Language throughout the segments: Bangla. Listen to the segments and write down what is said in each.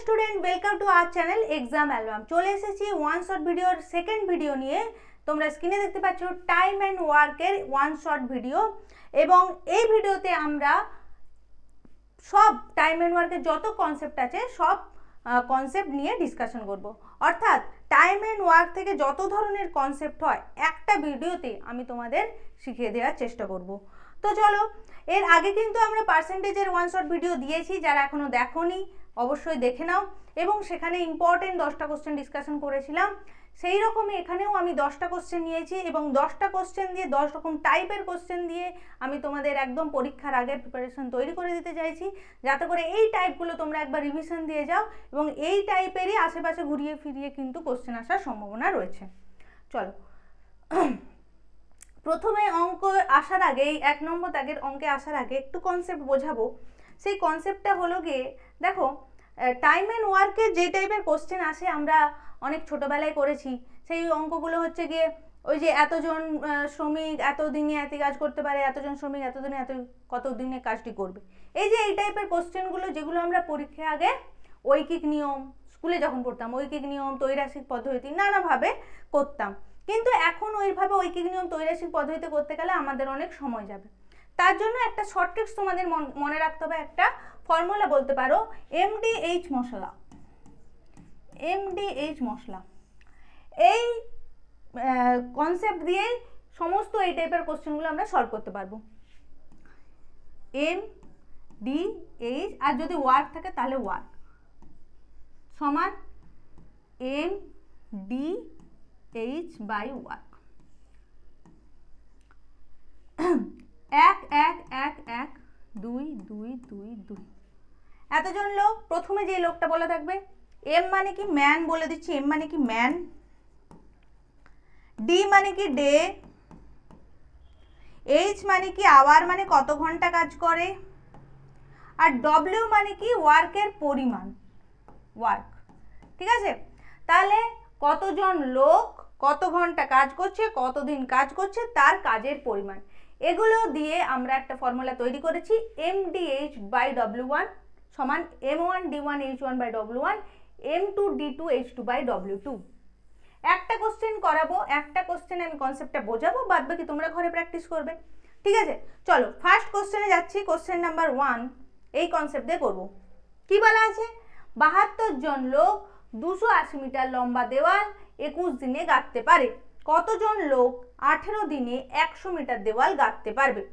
Student, welcome to our channel exam album. চলে এসেছি ওয়ান শট ভিডিওর সেকেন্ড ভিডিও নিয়ে। তোমরা স্ক্রিনে দেখতে পাচ্ছ টাইম অ্যান্ড ওয়ার্কের ওয়ান শট ভিডিও, এবং এই ভিডিওতে আমরা সব টাইম অ্যান্ড ওয়ার্কের যত কনসেপ্ট আছে সব কনসেপ্ট নিয়ে ডিসকাশন করব। অর্থাৎ টাইম অ্যান্ড ওয়ার্ক থেকে যত ধরনের কনসেপ্ট হয় একটা ভিডিওতে আমি তোমাদের শিখিয়ে দেওয়ার চেষ্টা করব। তো চলো, এর আগে কিন্তু আমরা পার্সেন্টেজের ওয়ান শট ভিডিও দিয়েছি, যারা এখনও দেখোনি অবশ্যই দেখে নাও, এবং সেখানে ইম্পর্টেন্ট 10টা কোশ্চেন ডিসকাশন করেছিলাম। সেই রকমই এখানেও আমি 10টা কোশ্চেন নিয়েছি, এবং 10টা কোশ্চেন দিয়ে 10 রকম টাইপের কোশ্চেন দিয়ে আমি তোমাদের একদম পরীক্ষার আগে প্রিপারেশন তৈরি করে দিতে চাইছি, যাতে করে এই টাইপগুলো তোমরা একবার রিভিশন দিয়ে যাও, এবং এই টাইপেরই আশেপাশে ঘুরিয়ে ফিরিয়ে কিন্তু কোশ্চেন আসার সম্ভাবনা রয়েছে। চলো, প্রথমে অঙ্ক আসার আগে, এই 1 নম্বর দাগের অঙ্কে আসার আগে একটু কনসেপ্ট বোঝাবো। সেই কনসেপ্টটা হলো গিয়ে, দেখো টাইম অ্যান্ড ওয়ার্কের যে টাইপের কোশ্চেন আসে আমরা অনেক ছোটোবেলায় করেছি, সেই অঙ্কগুলো হচ্ছে গিয়ে ওই যে এতজন শ্রমিক এত দিনে এত কাজ করতে পারে, এতজন শ্রমিক এত দিনে কত দিনে কাজটি করবে। এই যে এই টাইপের কোশ্চেনগুলো, যেগুলো আমরা পরীক্ষায় আগে ঐকিক নিয়ম, স্কুলে যখন পড়তাম ঐকিক নিয়ম, ত্রৈরাসিক পদ্ধতি নানাভাবে করতাম, কিন্তু এখন ওইভাবে ঐকিক নিয়ম ত্রৈরাসিক পদ্ধতিতে করতে গেলে আমাদের অনেক সময় যাবে। তার জন্য একটা শর্ট ট্রিক্স তোমাদের মনে রাখতে হবে, একটা ফর্মুলা বলতে পারো MDH মশলা। MDH মশলা, এই কনসেপ্ট দিয়েই সমস্ত এই টাইপের কোশ্চেনগুলো আমরা সলভ করতে পারবো। MDH, আর যদি ওয়ার্ক থাকে তাহলে ওয়ার্ক সমান MDH বাই ওয়ার্ক। 1 1 1 1 2 2 2 2। এতজন লোক, প্রথমে যে লোকটা বলা থাকবে এম মানে কি ম্যান, বলে দিচ্ছি এম মানে কি ম্যান, ডি মানে কি ডে, এইচ মানে কি আওয়ার মানে কত ঘন্টা কাজ করে, আর ডব্লিউ মানে কি ওয়ার্কের পরিমাণ, ওয়ার্ক। ঠিক আছে, তাহলে কতজন লোক কত ঘন্টা কাজ করছে, কতদিন কাজ করছে, তার কাজের পরিমাণ, এগুলো দিয়ে আমরা একটা ফর্মুলা তৈরি করেছি MDH বাই W1 সমান M1 D1 H1 by W1 M2 D2 H2 by W2। একটা কোশ্চেন করাবো, একটা কোশ্চেনে আমি কনসেপ্টটা বোঝাবো, বাদ বাকি তোমরা ঘরে প্র্যাকটিস করবে। ঠিক আছে, চলো ফার্স্ট কোশ্চেনে যাচ্ছি। কোশ্চেন নাম্বার 1 এই কনসেপ্ট দিয়ে করবো। কি বলা আছে? 72 জন লোক 280 মিটার লম্বা দেওয়াল 21 দিনে গাঁথতে পারে। কতজন লোক 18 দিনে 100 মিটার দেওয়াল গাঁথতে পারবে?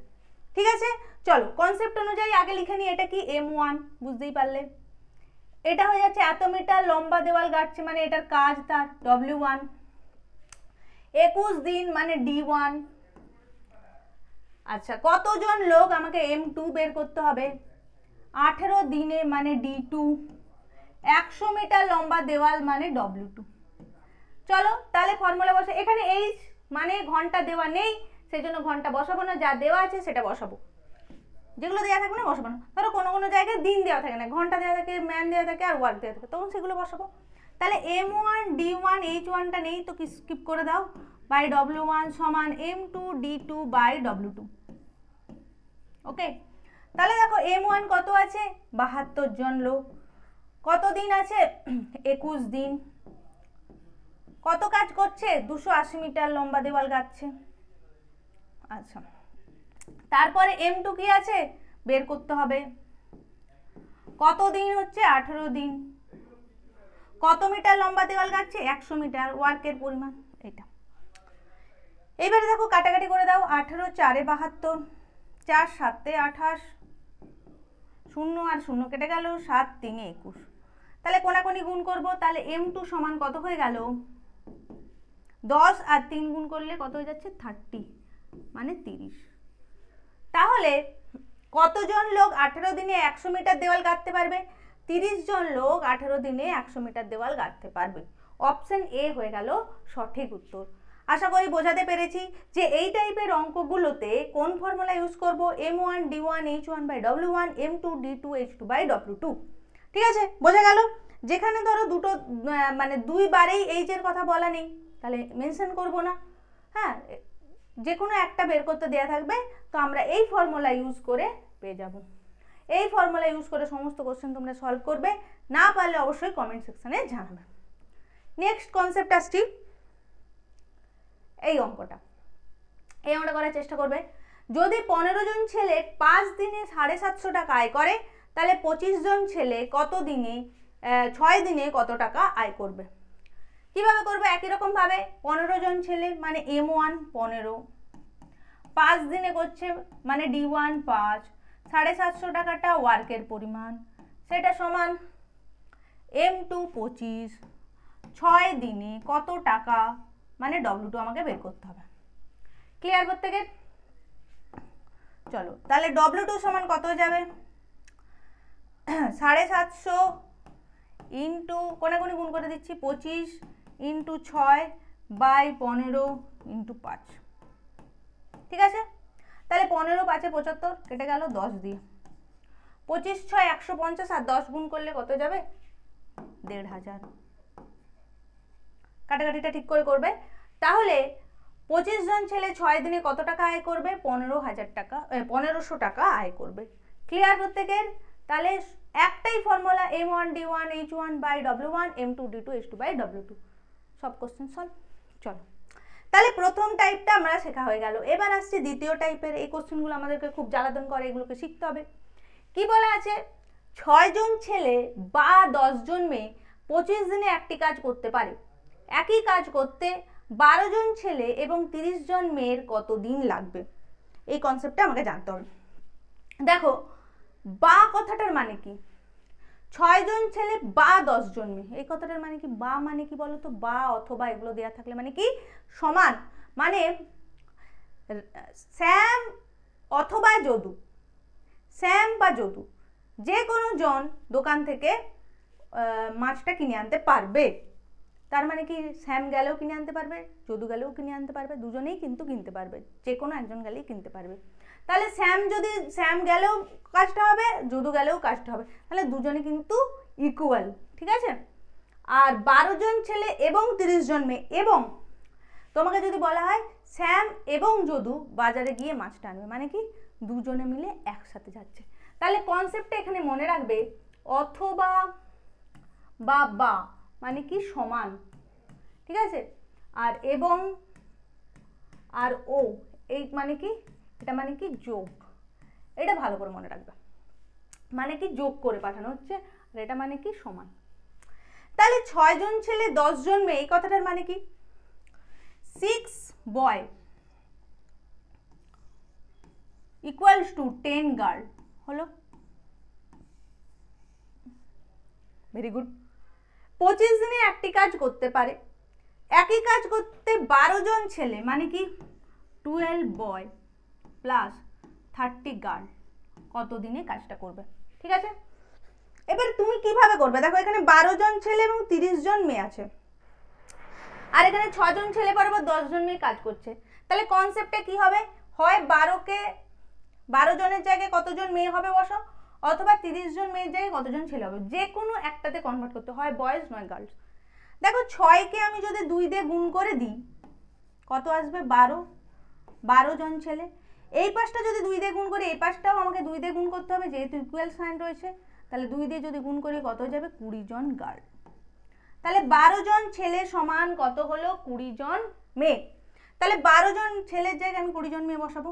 ঠিক আছে, চলো কনসেপ্ট অনুযায়ী আগে লিখে নিই। এটা কি M1, বুঝতেই পারলে। এটা হয়ে যাচ্ছে এত মিটার লম্বা দেওয়াল গাঁথছে মানে এটার কাজ তার W1। 21 দিন মানে D1। আচ্ছা, কতজন লোক আমাকে M2 বের করতে হবে, 18 দিনে মানে D2, 100 মিটার লম্বা দেওয়াল মানে W2। চলো তাহলে ফর্মুলা বসে, এখানে H মানে ঘন্টা দেওয়া নেই, সেই জন্য ঘন্টা বসাবো না, যা দেওয়া আছে সেটা বসাবো। যেগুলো দেওয়া থাকবে না বসাবো না। ধরো কোনো কোনো জায়গায় দিন দেওয়া থাকে না, ঘন্টা দেওয়া থাকে, ম্যান দেওয়া থাকে, আর ওয়ার্ক দেওয়া থাকে, তখন সেগুলো বসাবো। তাহলে M1 D1 H1টা নেই তো স্কিপ করে দাও, বাই W1 সমান M2 D2 বাই W2। ওকে, তাহলে দেখো M1 কত আছে, 72 জন লোক, কত দিন আছে 21 দিন, কত কাজ করছে 280 মিটার লম্বা দেওয়াল গাঁথছে। আচ্ছা, তারপরে M2 কি আছে বের করতে হবে, কত দিন হচ্ছে 18 দিন, কত মিটার লম্বা দেওয়াল গাঁথছে 100 মিটার, ওয়ার্কের পরিমাণ এটা। এইবারে দেখো কাটাকাটি করে দাও, 18 4 72, 4 7 28, 0 আর 0 কেটে গেল, 7 3 21। তাহলে কোনাকুনি গুণ করব, তাহলে M2 সমান কত হয়ে গেল, 10 আর 3 গুণ করলে কত হয়ে যাচ্ছে 30 মানে 30। তাহলে কতজন লোক 18 দিনে 100 মিটার দেওয়াল গাঁথতে পারবে? 30 জন লোক 18 দিনে 100 মিটার দেওয়াল গাঁথতে পারবে। অপশন এ হয়ে গেল সঠিক উত্তর। আশা করি বোঝাতে পেরেছি যে এই টাইপের অঙ্কগুলোতে কোন ফর্মুলা ইউজ করব, M1 D1 H1 by W1 M2 D2 H2 by W2। ঠিক আছে, বোঝা গেল। যেখানে ধরো দুটো মানে দুইবারেই এইচের কথা বলা নেই, তাহলে মেনশন করব না। হ্যাঁ, যে কোনো একটা বের করতে দেওয়া থাকবে, তো আমরা এই ফর্মুলা ইউজ করে পেয়ে যাব। এই ফর্মুলা ইউজ করে সমস্ত কোশ্চেন তোমরা সলভ করবে, না পারলে অবশ্যই কমেন্ট সেকশনে জানাবে। নেক্সট কনসেপ্ট আসছি, এই অঙ্কটা করার চেষ্টা করবে। যদি 15 জন ছেলে 5 দিনে 750 টাকা আয় করে, তাহলে 25 জন ছেলে 6 দিনে কত টাকা আয় করবে? কিভাবে করবে? একই রকম ভাবে 15 জন ছেলে মানে M1 15, 5 দিনে করছে মানে D1 5, 750 টাকাটা ওয়ার্কের পরিমাণ, সেটা সমান M2 25, 6 দিনে কত টাকা মানে W2 আমাকে বের করতে হবে। ক্লিয়ার প্রত্যেকের? চলো তাহলে W2 সমান কত যাবে? 750 ইন্টু কোনাকুনি গুণ করে দিচ্ছি 25 ইন্টু 6 বাই 15 ইন্টু 5। ঠিক আছে, তাহলে 15 5 75 কেটে গেল 10 দিয়ে, 25 6 150 আর 10 গুণ করলে কত যাবে? 1500। কাটাকাটিটা ঠিক করে করবে। তাহলে 25 জন ছেলে 6 দিনে কত টাকা আয় করবে? 1500 টাকা আয় করবে। ক্লিয়ার প্রত্যেকের? তাহলে একটাই formula M1 D1 H1 by W1 M2 D2 H2 by W2। সব কোশ্চেন সলভ। চলো তাহলে প্রথম টাইপটা আমরা শেখা হয়ে গেল। এবার আসছে দ্বিতীয় টাইপের। এই কোশ্চেনগুলো আমাদেরকে খুব জ্বালাতন করে, এগুলোকে শিখতে হবে। কি বলা আছে? 6 জন ছেলে বা 10 জন মেয়ে 25 দিনে একটি কাজ করতে পারে। একই কাজ করতে 12 জন ছেলে এবং 30 জন মেয়ের কত দিন লাগবে? এই কনসেপ্টটা আমাকে জানতে হবে। দেখো, বা কথাটার মানে কি? 6 জন ছেলে বা 10 জন মেয়ে, এই কথাটার মানে কি? বা মানে কি বলো তো? বা অথবা এগুলো দেয়া থাকলে মানে কি? সমান। মানে শ্যাম অথবা যদু, শ্যাম বা যদু যে কোনো জন দোকান থেকে মাছটা কিনে আনতে পারবে। তার মানে কি? শ্যাম গেলেও কিনে আনতে পারবে, যদু গেলেও কিনে আনতে পারবে, দুজনেই কিন্তু কিনতে পারবে, যে কোনো একজন গেলেই কিনতে পারবে। তাহলে শ্যাম গেলেও কাজটা হবে, যদু গেলেও কাজটা হবে, তাহলে দুজনে কিন্তু ইকুয়াল। ঠিক আছে? আর 12 জন ছেলে এবং 30 জন মেয়ে, এবং তোমাকে যদি বলা হয় শ্যাম এবং যদু বাজারে গিয়ে মাছটা আনবে, মানে কি? দুজনে মিলে একসাথে যাচ্ছে। তাহলে কনসেপ্টটা এখানে মনে রাখবে, অথবা বা মানে কি? সমান। ঠিক আছে? আর এবং আর ও, এই মানে কি? এটা মানে কি? যোগ। এটা ভালো করে মনে রাখবে, মানে কি? যোগ করে পাঠানো হচ্ছে। আর এটা মানে কি? সমান। তাহলে 6 জন ছেলে 10 জন মেয়ে, এই কথাটার মানে কি? 6 বয় ইকুয়ালস টু 10 গার্ল হলো। Very good. 25 দিনে একটি কাজ করতে পারে। একই কাজ করতে 12 জন ছেলে মানে কি? 12 বয় প্লাস 30 গার্ল কত দিনে কাজটা করবে? ঠিক আছে? এবার তুমি কিভাবে করবে? দেখো, এখানে 12 জন ছেলে এবং 30 জন মেয়ে আছে, আর এখানে 6 জন ছেলে বরাবর 10 জন মেয়ে কাজ করছে। তাহলে কনসেপ্টটা কি হবে? হয় 12 জনের জায়গায় কতজন মেয়ে হবে বসো, অথবা 30 জন মেয়ের জায়গায় কতজন ছেলে হবে, যে কোনো একটাতে কনভার্ট করতে হয়, বয়েজ নয় গার্লস। দেখো, 6কে আমি যদি 2 দিয়ে গুণ করে দিই কত আসবে? 12 জন ছেলে। এই পাশটা যদি 2 দিয়ে গুণ করি, এই পাশটাও আমাকে 2 দিয়ে গুণ করতে হবে, যেহেতু ইকুয়াল সাইন রয়েছে। তাহলে 2 দিয়ে যদি গুণ করি কত যাবে? 20 জন গার্ল। তাহলে 12 জন ছেলে সমান কত হলো? 20 জন মেয়ে। তাহলে 12 জন ছেলের জায়গায় আমি 20 জন মেয়ে বসাবো,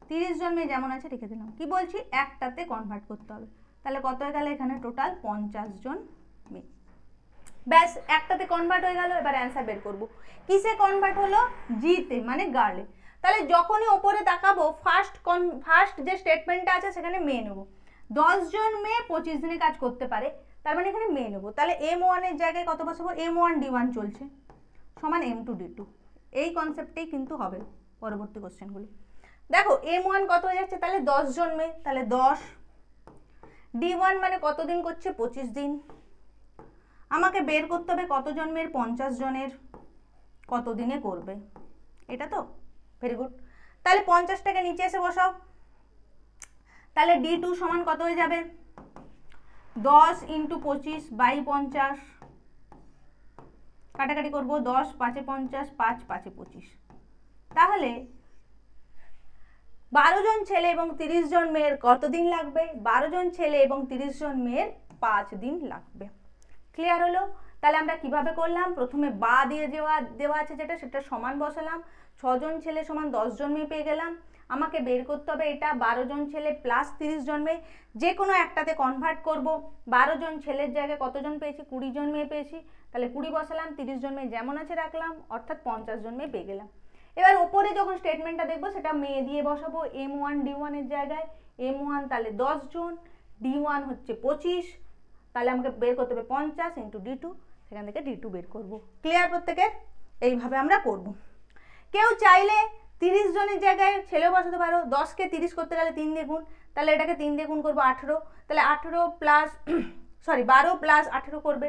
30 জন মেয়ে যেমন আছে রেখে দিলাম। কি বলছি? একটাতে কনভার্ট করতে হবে। তাহলে কত হয়ে গেল? এখানে টোটাল 50 জন মেয়ে। ব্যাস, একটাতে কনভার্ট হয়ে গেল। এবার অ্যান্সার বের করব। কিসে কনভার্ট হলো? জিতে, মানে গার্লে। তাহলে যখনই ওপরে তাকাবো, ফার্স্ট যে স্টেটমেন্টটা আছে সেখানে মেয়ে নেবো। 10 জন মেয়ে 25 দিনে কাজ করতে পারে, তার মানে এখানে মেয়ে নেবো। তাহলে M1 এর জায়গায় কত বসাবো? M1 D1 চলছে সমান M2 D2। এই কনসেপ্টেই কিন্তু হবে পরবর্তী কোশ্চেনগুলো। দেখো, M1 কত হয়ে যাচ্ছে? তাহলে 10 জন মেয়ে, তাহলে 10। D1 মানে কতদিন করছে? 25 দিন। আমাকে বের করতে হবে কতজন মেয়ের? 50 জনের কত দিনে করবে, এটা তো। Very good. তাহলে 50টাকে নিচে এসে বসাও। তাহলে D2 সমান কত হয়ে যাবে? 10 ইন্টু 25 বাই 50। কাটাকাটি করবো, 10 5 50, 5 5 25। তাহলে 12 জন ছেলে এবং 30 জন মেয়ের কত দিন লাগবে? 12 জন ছেলে এবং 30 জন মেয়ের 5 দিন লাগবে। ক্লিয়ার হলো? তাহলে আমরা কিভাবে করলাম? প্রথমে বা দিয়ে দেওয়া আছে যেটা, সেটা সমান বসালাম। 6 জন ছেলে সমান 10 জন মেয়ে পেয়ে গেলাম। আমাকে বের করতে হবে এটা 12 জন ছেলে প্লাস 30 জন মেয়ে, যে কোনো একটাতে কনভার্ট করব। 12 জন ছেলের জায়গায় কতজন পেয়েছি? 20 জন মেয়ে পেয়েছি। তাহলে 20 বসালাম, 30 জন মেয়ে যেমন আছে রাখলাম, অর্থাৎ 50 জন মেয়ে পেয়ে গেলাম। এবার ওপরে যখন স্টেটমেন্টটা দেখবো সেটা মেয়ে দিয়ে বসাবো। M1 D1 এর জায়গায় M1 তাহলে 10 জন, D1 হচ্ছে 25, তাহলে আমাকে বের করতে হবে 50 ইন্টু D2, সেখান থেকে D2 বের করব। ক্লিয়ার প্রত্যেকের? এইভাবে আমরা করব। কেউ চাইলে 30 জনের জায়গায় ছেলেও বসাতে পারো। 10কে 30 করতে গেলে 3 দিয়ে গুণ, তাহলে এটাকে 3 দিয়ে গুণ করবো 18, তাহলে 18 প্লাস 12 প্লাস 18 করবে।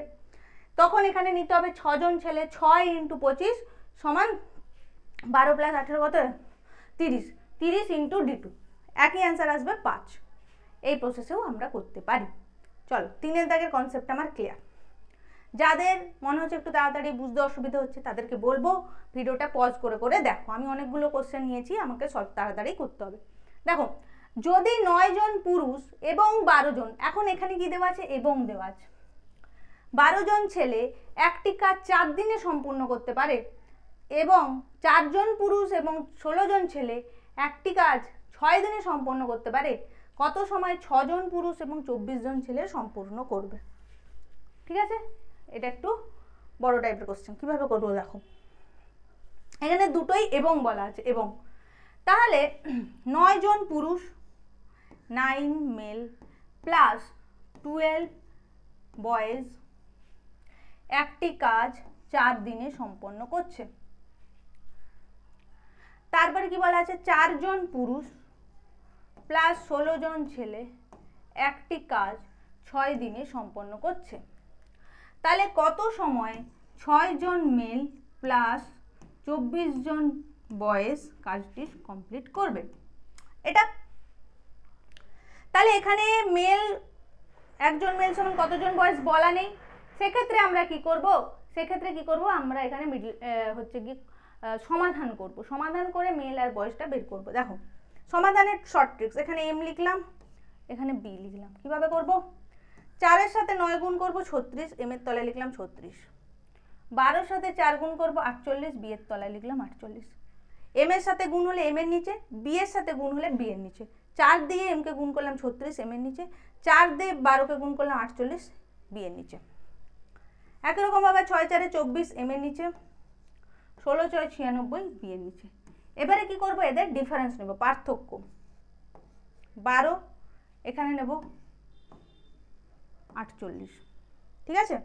তখন এখানে নিতে হবে 6 জন ছেলে, 6 ইন্টু 25 সমান 12 প্লাস 18 কত? 30, 30 ইন্টু D2, একই অ্যান্সার আসবে 5। এই প্রসেসেও আমরা করতে পারি। চলো, 3 দাগের কনসেপ্ট আমার ক্লিয়ার। যাদের মনে হচ্ছে একটু তাড়াতাড়ি বুঝতে অসুবিধা হচ্ছে তাদেরকে বলবো ভিডিওটা পজ করে করে দেখো। আমি অনেকগুলো কোশ্চেন নিয়েছি, আমাকে সব তাড়াতাড়ি করতে হবে। দেখো, যদি 9 জন পুরুষ এবং 12 জন, এখন এখানে কি দেওয়া আছে? এবং দেওয়া আছে। 12 জন ছেলে একটি কাজ 4 দিনে সম্পূর্ণ করতে পারে এবং 4 জন পুরুষ এবং 16 জন ছেলে একটি কাজ 6 দিনে সম্পন্ন করতে পারে, কত সময় 6 জন পুরুষ এবং 24 জন ছেলে সম্পূর্ণ করবে? ঠিক আছে, এটা একটু বড় টাইপের কোশ্চেন। কিভাবে করবো দেখো, এখানে দুটোই এবং বলা আছে। এবং তাহলে 9 জন পুরুষ 9 মেল প্লাস 12 বয়েজ একটি কাজ 4 দিনে সম্পন্ন করছে। তারপরে কি বলা আছে? 4 জন পুরুষ প্লাস 16 জন ছেলে একটি কাজ 6 দিনে সম্পন্ন করছে। তাহলে কত সময় 6 জন মেল প্লাস 24 জন বয়েজ কাজটি কমপ্লিট করবে? এটা তাহলে এখানে মেল, একজন মেল সমান কতজন বয়েজ বলা নেই। সেক্ষেত্রে আমরা কি করব? আমরা এখানে হচ্ছে কি সমাধান করব। সমাধান করে মেল আর বয়েজটা বের করব। দেখো, সমাধানের শর্ট ট্রিক্স, এখানে এম লিখলাম, এখানে বি লিখলাম। কিভাবে করব? 4 এর সাথে 9 গুণ করব 36, এম এর তলায় লিখলাম 36। 12 এর সাথে 4 গুণ করব 48, বি এর তলায় লিখলাম 48। এম এর সাথে গুণ হলে এম এর নিচে, বি এর সাথে গুণ হলে বি এর নিচে। 4 দিয়ে এম কে গুণ করলাম 36, এম এর নিচে। 4 দিয়ে 12 কে গুণ করলাম 48, বি এর নিচে। একই রকম ভাবে 6 4 24, এম এর নিচে। 16 6 96, বি এর নিচে। এবারে কি করব? এদের ডিফারেন্স নেব, পার্থক্য। 12 এখানে নেব 48। ঠিক আছে,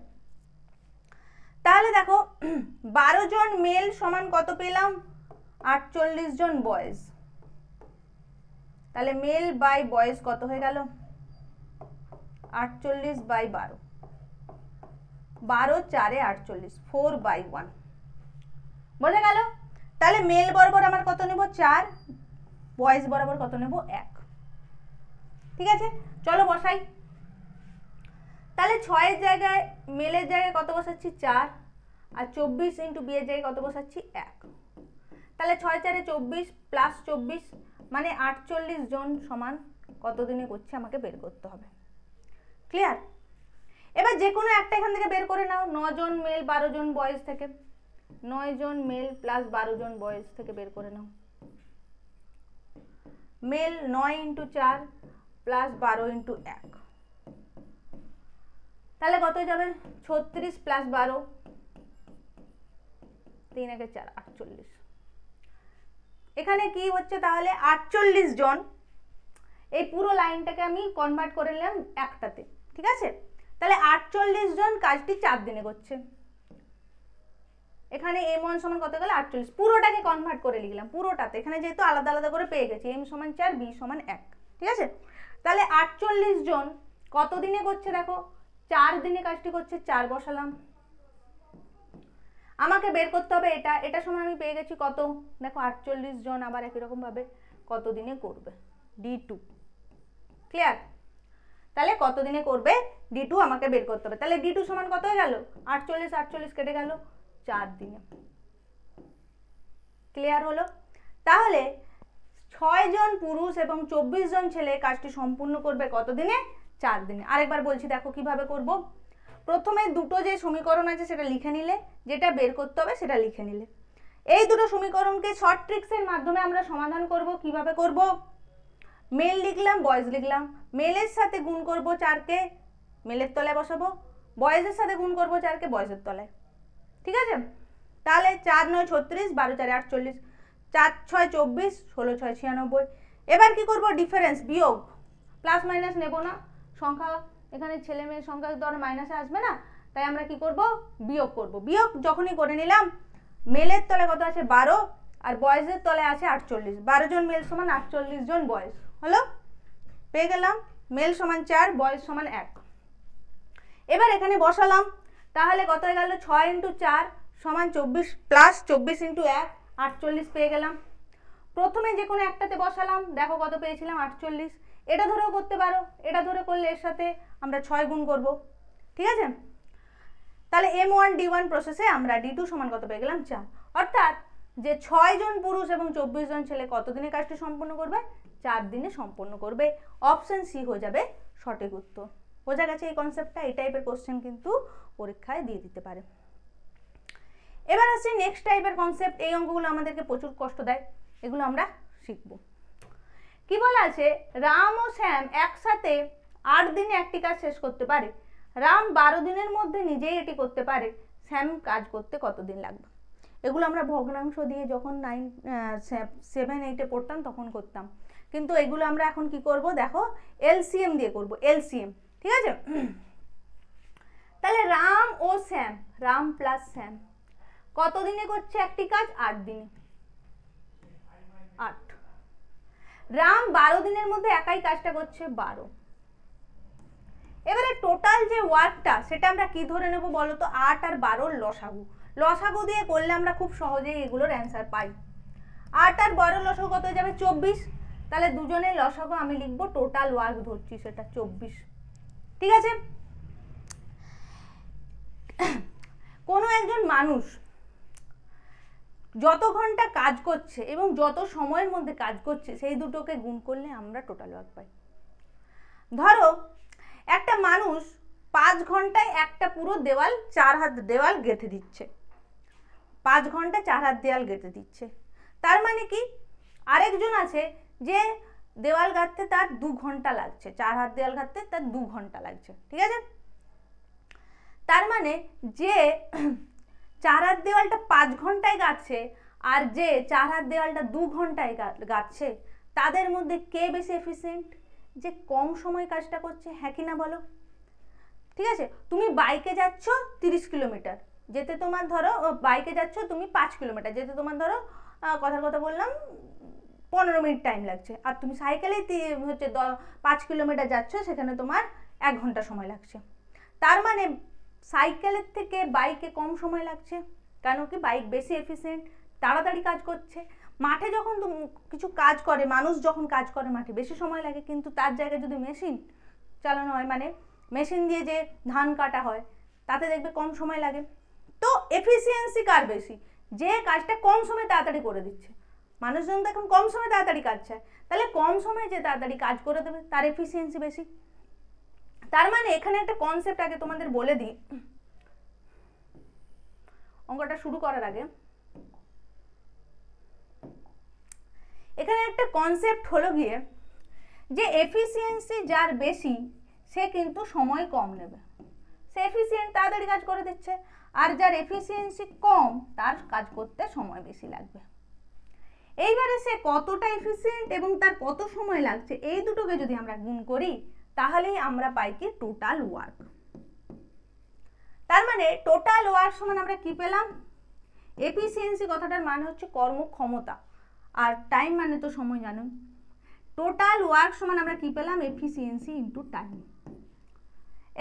তাহলে দেখো 12 জন মেল সমান কত পেলাম? 48 জন বয়েজ। তাহলে মেল বাই বয়েজ কত হয়ে গেল? 48 বাই 12, 12 4 48, 4/1 বোঝা গেল? তাহলে মেল বরাবর আমার কত নেব? 4, বয়েজ বরাবর কত নেব? 1। ঠিক আছে, চলো বসাই। তাহলে 6 এর জায়গায় মেলের জায়গায় কত বসাচ্ছি? 4, আর 24 ইন্টু বি এর জায়গায় কত বসাচ্ছি? 1। তাহলে 6 4 24 প্লাস 24 মানে 48 জন সমান কত দিনে করছে আমাকে বের করতে হবে। ক্লিয়ার? এবার যে কোনো একটা এখান থেকে বের করে নাও। 9 জন মেল 12 জন বয়েজ থেকে, 9 জন মেল প্লাস 12 জন বয়েজ থেকে বের করে নাও। মেল 9 ইন্টু 4 প্লাস 12 ইন্টু 1, তাহলে কত যাবে? 36 প্লাস 12, 3 1 4 48। এখানে কি হচ্ছে তাহলে? 48 জন। এই পুরো লাইনটাকে আমি কনভার্ট করে নিলাম একটাতে। ঠিক আছে, তাহলে 48 জন কাজটি 4 দিনে করছে। এখানে m1 সমান কত গেল? 48। পুরোটাকে কনভার্ট করে লিখলাম, পুরোটাতে। এখানে যেহেতু আলাদা আলাদা করে পেয়ে গেছি, m সমান 4, b সমান 1। ঠিক আছে, তাহলে 48 জন কত দিনে করছে? দেখো, 4 দিনে কাজটি করছে। 4 বসালাম। আমাকে বের করতে হবে এটা সমান আমি পেয়ে গেছি কত? দেখো, 48 জন আবার একই রকম ভাবে কত দিনে করবে? D2। ক্লিয়ার? তাহলে কত দিনে করবে D2 আমাকে বের করতে হবে। তাহলে D2 সমান কত হয়ে গেল? 48, 48 কেটে গেল 4 দিনে। ক্লিয়ার হলো? তাহলে 6 জন পুরুষ এবং 24 জন ছেলে কাজটি সম্পূর্ণ করবে কত দিনে? 4 দিনে। আরেকবার বলছি, দেখো কিভাবে করব। প্রথমে দুটো যে সমীকরণ আছে সেটা লিখে নিলে, যেটা বের করতে হবে সেটা লিখে নিলে। এই দুটো সমীকরণকে শর্ট ট্রিক্সের মাধ্যমে আমরা সমাধান করব। কিভাবে করব? মেল লিখলাম, বয়েজ লিখলাম। মেলের সাথে গুণ করব 4কে, মেলের তলায় বসাবো। বয়েজের সাথে গুণ করব 4কে, বয়েজের তলায়। ঠিক আছে? তাহলে 4 9 36, 12 4 48, 4 6 24, 16 6 96। এবার কি করব? ডিফারেন্স, বিয়োগ। প্লাস মাইনাস নেব না, সংখ্যা এখানে ছেলে মেয়ের সংখ্যা ধরে মাইনাসে আসবে না, তাই আমরা কি করব? বিয়োগ করব। বিয়োগ যখনই করে নিলাম, মেলের তলায় কত আছে? 12, আর বয়েজের তলায় আছে 48। 12 জন মেল সমান 48 জন বয়েজ হলো। পেয়ে গেলাম মেল সমান 4, বয়েজ সমান 1। এবার এখানে বসালাম, তাহলে কত হয়ে গেল? 6 × 4 সমান 24, প্লাস 24 × 1 48 পেয়ে গেলাম। প্রথমে যে কোনো একটাতে বসালাম, দেখো কত পেয়েছিলাম? 48। এটা ধরেও করতে পারো, এটা ধরে করলে এর সাথে আমরা 6 গুণ করব। ঠিক আছে? তাহলে M1 D1 প্রসেসে আমরা D2 সমান কত পেয়ে গেলাম? 4। অর্থাৎ যে 6 জন পুরুষ এবং 24 জন ছেলে কত দিনে কাজটি সম্পন্ন করবে? 4 দিনে সম্পন্ন করবে। অপশন সি হয়ে যাবে সঠিক উত্তর। বোঝা গেছে এই কনসেপ্টটা? এই টাইপের কোশ্চেন কিন্তু পরীক্ষায় দিয়ে দিতে পারে। এবার আসছি নেক্সট টাইপের কনসেপ্ট। এই অঙ্কগুলো আমাদেরকে প্রচুর কষ্ট দেয়, এগুলো আমরা শিখব। কি বলা আছে? রাম ও শ্যাম একসাথে 8 দিনে একটি কাজ শেষ করতে পারে। রাম 12 দিনের মধ্যে নিজেই এটি করতে পারে। শ্যাম কাজ করতে কতদিন লাগবে? এগুলো আমরা ভগ্নাংশ দিয়ে যখন 7 8-এ পড়তাম তখন করতাম, কিন্তু এগুলো আমরা এখন কি করব? দেখো এলসিএম দিয়ে করব, এলসিএম। ঠিক আছে? তাহলে রাম ও শ্যাম, রাম প্লাস শ্যাম কত দিনে করছে একটি কাজ? 8 দিনে। 8। রাম 12 দিনের মধ্যে একাই কাজটা করছে, 12। এবারে টোটাল যে ওয়ার্কটা সেটা আমরা কি ধরে নেব বলো তো? 8 আর 12 লসাগু। লসাগু দিয়ে করলে আমরা খুব সহজেই এগুলোর অ্যান্সার পাই। 8 আর 12 লসাগু কত হয়ে যাবে? 24। তাহলে দুজনের লসাগু আমি লিখবো, টোটাল ওয়ার্ক ধরছি সেটা 24। ঠিক আছে? কোনো একজন মানুষ যত ঘন্টা কাজ করছে এবং যত সময়ের মধ্যে কাজ করছে সেই দুটোকে গুণ করলে আমরা টোটাল ওয়ার্ক পাই। ধরো একটা মানুষ 5 ঘন্টায় একটা পুরো দেওয়াল 4 হাত দেওয়াল গেঁথে দিচ্ছে। 5 ঘন্টায় 4 হাত দেওয়াল গেঁথে দিচ্ছে। তার মানে কি? আরেকজন আছে যে দেওয়াল গাঁথতে তার 2 ঘন্টা লাগছে, 4 হাত দেওয়াল গাঁথতে তার 2 ঘন্টা লাগছে। ঠিক আছে? তার মানে যে 4 হাত দেওয়ালটা 5 ঘন্টায় গাঁথছে আর যে 4 হাত দেওয়ালটা 2 ঘন্টায় গাঁথছে, তাদের মধ্যে কে বেশি এফিসিয়েন্ট? যে কম সময় কাজটা করছে। হ্যাঁ কি না বলো? ঠিক আছে? তুমি বাইকে যাচ্ছ 30 কিলোমিটার, যেতে তোমার ধরো, বাইকে যাচ্ছ তুমি 5 কিলোমিটার, যেতে তোমার ধরো কথার কথা বললাম 15 মিনিট টাইম লাগছে। আর তুমি সাইকেলেই হচ্ছে 5 কিলোমিটার যাচ্ছ, সেখানে তোমার 1 ঘন্টা সময় লাগছে। তার মানে সাইকেলের থেকে বাইকে কম সময় লাগছে। কেন কি? বাইক বেশি এফিসিয়েন্ট, তাড়াতাড়ি কাজ করছে। মাঠে যখন কিছু কাজ করে, মানুষ যখন কাজ করে মাঠে বেশি সময় লাগে, কিন্তু তার জায়গায় যদি মেশিন চালানো হয়, মানে মেশিন দিয়ে যে ধান কাটা হয়, তাতে দেখবে কম সময় লাগে। তো এফিসিয়েন্সি কার বেশি? যে কাজটা কম সময়ে তাড়াতাড়ি করে দিচ্ছে। মানুষজন তো এখন কম সময়ে তাড়াতাড়ি কাজ চায়, তাহলে কম সময়ে যে তাড়াতাড়ি কাজ করে দেবে তার এফিসিয়েন্সি বেশি। তার মানে এখানে একটা কনসেপ্ট আগে তোমাদের বলে দিই অঙ্কটা শুরু করার আগে। এখানে একটা কনসেপ্ট হলো গিয়ে যে এফিসিয়েন্সি যার বেশি সে কিন্তু সময় কম নেবে, সে এফিসিয়েন্ট, তাড়াতাড়ি কাজ করে দিচ্ছে। আর যার এফিসিয়েন্সি কম তার কাজ করতে সময় বেশি লাগবে। এইবারে সে কতটা এফিসিয়েন্ট এবং তার কত সময় লাগছে, এই দুটোকে যদি আমরা গুণ করি তাহলেই আমরা পাই কি? Total work. তার মানে টোটাল ওয়ার্ক সমান আমরা কি পেলাম? এফিসিয়েন্সি কথাটার মানে হচ্ছে কর্মক্ষমতা, আর টাইম মানে তো সময়, জানো। টোটাল ওয়ার্ক সমান আমরা কি পেলাম? Efficiency into time.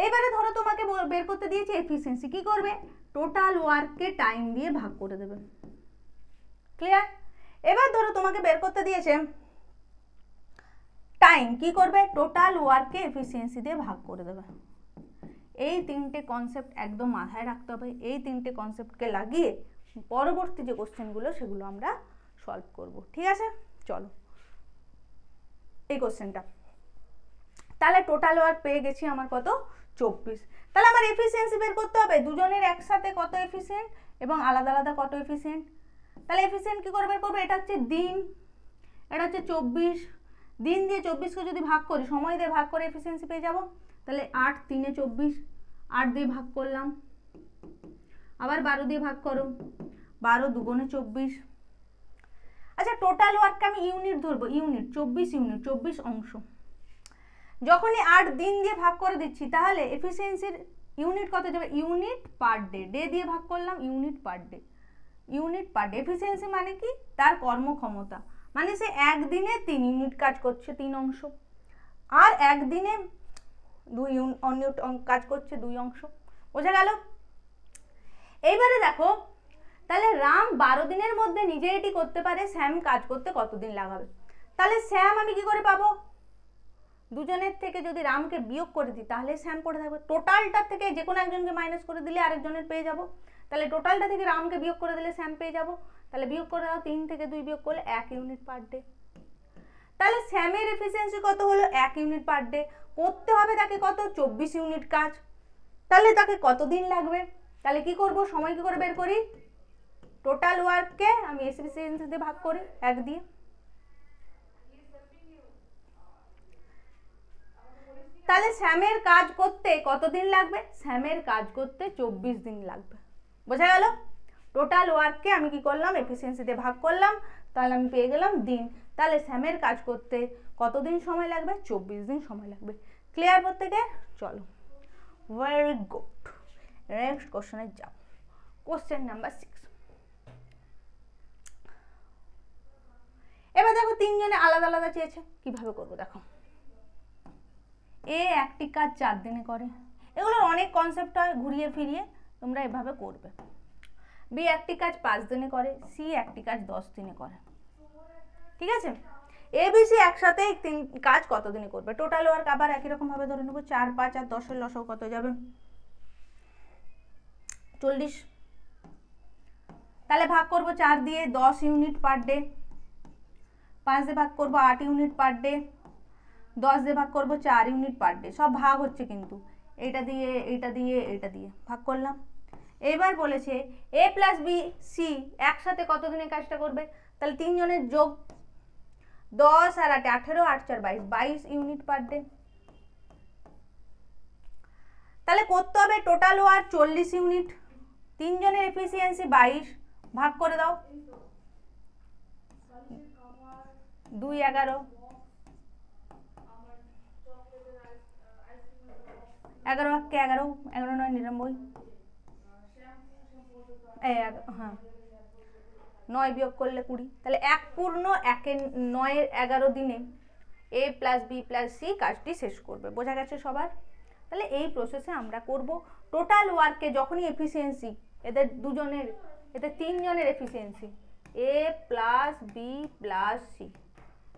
এইবারে ধরো তোমাকে বের করতে দিয়েছে এফিসিয়েন্সি, কি করবে? টোটাল ওয়ার্ককে টাইম দিয়ে ভাগ করে দেবে। ক্লিয়ার? এবার ধরো তোমাকে বের করতে দিয়েছে টাইম, কি করবে? টোটাল ওয়ার্ককে এফিসিয়েন্সি দিয়ে ভাগ করে দেবে। এই তিনটে কনসেপ্ট একদম মাথায় রাখতে হবে। এই তিনটে কনসেপ্টকে লাগিয়ে পরবর্তী যে কোশ্চেনগুলো সেগুলো আমরা সলভ করব। ঠিক আছে? চলো এই কোশ্চেনটা। তাহলে টোটাল ওয়ার্ক পেয়ে গেছি আমার কত, 24। তাহলে আমার এফিসিয়েন্সি বের করতে হবে দুজনের একসাথে কত এফিসিয়েন্ট এবং আলাদা আলাদা কত এফিসিয়েন্ট। তাহলে এফিসিয়েন্ট কী করে বের করবো, এটা হচ্ছে দিন, এটা হচ্ছে 24, দিন দিয়ে 24কে যদি ভাগ করি, সময় দিয়ে ভাগ করে এফিসিয়েন্সি পেয়ে যাব। তাহলে 8 3 24, 8 দিয়ে ভাগ করলাম, আবার 12 দিয়ে ভাগ করো, 12 2 24। আচ্ছা টোটাল ওয়ার্ককে আমি ইউনিট ধরবো, ইউনিট 24 ইউনিট, 24 অংশ। যখনই 8 দিন দিয়ে ভাগ করে দিচ্ছি তাহলে এফিসিয়েন্সির ইউনিট কত যাবে, ইউনিট পার ডে, ডে দিয়ে ভাগ করলাম, unit per day, unit per day. Efficiency মানে কি, তার কর্মক্ষমতা, মানে সে একদিনে 3 ইউনিট কাজ করছে 3 অংশ, আর একদিনে 2 ইউনিট কাজ করছে 2 অংশ। বোঝা গেল? এইবারে দেখো, তাহলে রাম 12 দিনের মধ্যে নিজে এটি করতে পারে, শ্যাম কাজ করতে কতদিন লাগাবে। তাহলে শ্যাম আমি কি করে পাবো, দুজনের থেকে যদি রামকে বিয়োগ করে দিই তাহলে শ্যাম পড়ে থাকবে, টোটালটার থেকে যে কোনো একজনকে মাইনাস করে দিলে আরেকজনের পেয়ে যাব। তাহলে টোটালটা থেকে রামকে বিয়োগ করে দিলে শ্যাম পেয়ে যাব। তাহলে বিয়োগ করে দাও, 3 থেকে 2 বিয়োগ করলে 1 ইউনিট পার ডে। তাহলে শ্যামের এফিসিয়েন্সি কত হলো, 1 ইউনিট পার ডে। করতে হবে তাকে কত, 24 ইউনিট কাজ। তাহলে তাকে কতদিন লাগবে, তাহলে কি করব, সময় কি করে বের করি, টোটাল ওয়ার্ককে আমি এফিসিয়েন্সি দিয়ে ভাগ করি 1 দিয়ে। তাহলে শ্যামের কাজ করতে কতদিন লাগবে, শ্যামের কাজ করতে 24 দিন লাগবে। বোঝা গেল? টোটাল ওয়ার্ককে আমি কি করলাম, এফিসিয়েন্সি দিয়ে ভাগ করলাম, তাহলে আমি পেয়ে গেলাম দিন। তাহলে শ্যামের কাজ করতে কতদিন সময় লাগবে, 24 দিন সময় লাগবে। ক্লিয়ার প্রত্যেকে? চলো, ভেরি গুড। নেক্সট কোশ্চেনে যাও, কোশ্চেন নাম্বার 6। এবার দেখো তিনজনে আলাদা আলাদা চেয়েছে, কিভাবে করবো দেখো। এ একটি কাজ 4 দিনে করে, এগুলোর অনেক কনসেপ্ট হয়, ঘুরিয়ে ফিরিয়ে তোমরা এভাবে করবে। বি একটি কাজ 5 দিনে করে, সি একটি কাজ 10 দিনে করে। ঠিক আছে, এ বি সি একসাথে 3 কাজ কত দিনে করবে। টোটাল ওয়ার্ক আবার একই রকম ভাবে ধরে নেবো, 4 5 আর 10 এর লসাগু কত যাবে, 40। তাহলে ভাগ করব 4 দিয়ে, 10 ইউনিট পার ডে। 5 দিয়ে ভাগ করব 8 ইউনিট পার ডে। 10 দিয়ে ভাগ করব 4 ইউনিট পার ডে। সব ভাগ হচ্ছে কিন্তু, এইটা দিয়ে এইটা দিয়ে এইটা দিয়ে ভাগ করলাম। এবার বলেছে এ প্লাস বি সি একসাথে কত দিনে কাজটা করবে। তাহলে তিনজনের যোগ, 10 আর 8 18, 8 4 22, 22 ইউনিট পার ডে। তাহলে করতে হবে টোটাল ওয়ার্ক 40 ইউনিট, তিনজনের এফিসিয়েন্সি 22, ভাগ করে দাও, 2 11, 11 কে 11, 11 9 99, হ্যাঁ 9 বিয়োগ করলে 20। তাহলে 1 পূর্ণ 9 11 দিনে এ প্লাস বি প্লাস সি কাজটি শেষ করবে। বোঝা গেছে সবার? তাহলে এই প্রসেসে আমরা করব। টোটাল ওয়ার্কে যখনই এফিসিয়েন্সি, এদের দুজনের, এদের তিনজনের এফিসিয়েন্সি এ প্লাস বি প্লাস সি,